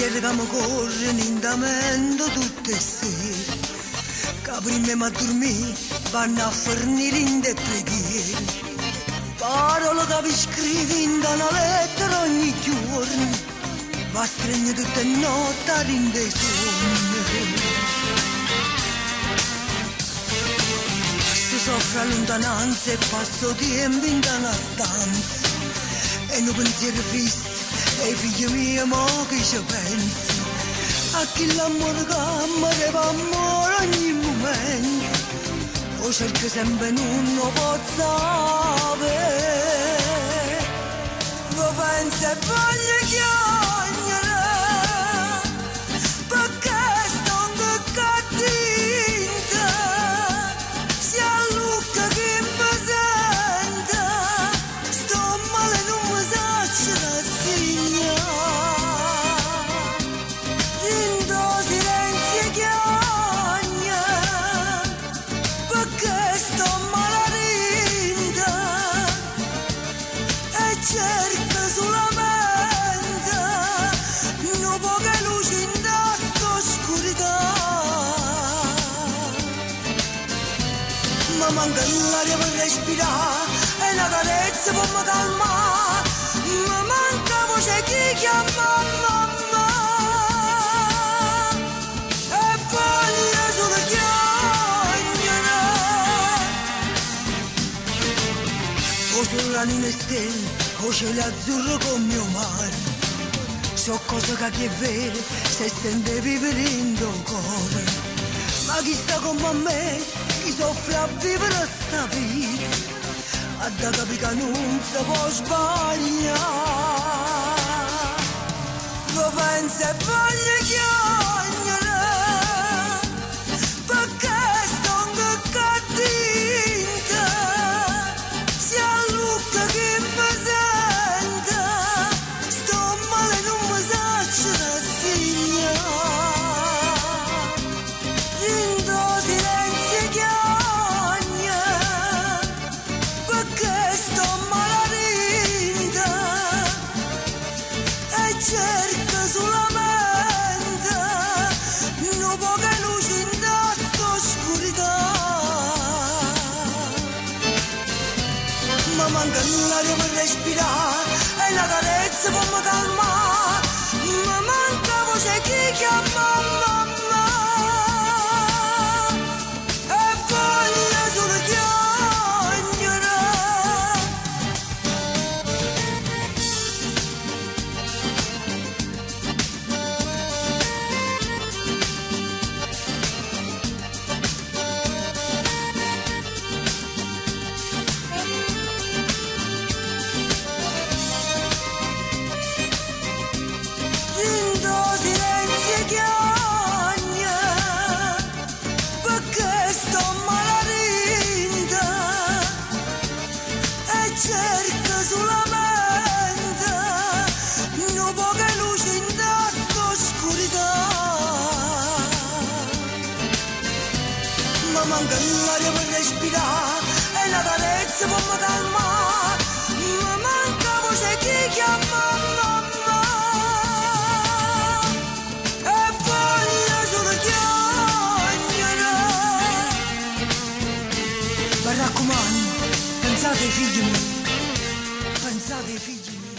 pensieri che mi corrono in mente tutte sere, che prima di dormire vanno a fornire in te preghiere. Parole che vi scrivi in una lettera ogni giorno, ma stringe tutte le notti a rinde sonno. Si soffre lontananza e passo tempo in una stanza, e non pensiero fisso, e figli miei mo che ci pensi, a chi l'amore che amore amore ogni momento, o cerco sempre non lo posso avere, lo penso e voglio chiamare, perché sto cattiva, sia Luca che mi sente, sto male non mi saccio rassegnare, in do silenzio chiagna, perché sto malarinda e cerco solamente un po' che luce in questa oscurità. Ma manca l'aria per respirare e una carezza per mi calmare, ma manca voce chi chiama mamma e voglio solo chiamare. O sulla luna stelle, o cielo azzurro come mio mare, so cose che è vero se sente vivere in tuo cuore. Ma chi sta come a me, chi soffre a vivere sta vita, a da capire che non si può sbagliare. Lo penso e voglio chiamare, perché sto cattiva, sia Luca che mi sente, sto male non mi saccio rassegnare, in do silenzio chiagna, perché sto malarinda e cerco solamente un po' che luce in questa oscurità. Ma manca l'aria per respirare e una carezza per mi calmare, ma manca voce chi chiama mamma e voglio solo chiamare. In do silenzio chiagna, perché sto malarinda e cerco solamente un po' che luce in questa oscurità. Ma manca l'aria per respirare e una carezza per mi calmare, ma manca voce chi chiama mamma e voglio solo chiamare. Mi raccomando, pensate ai figli miei, pensate ai figli miei.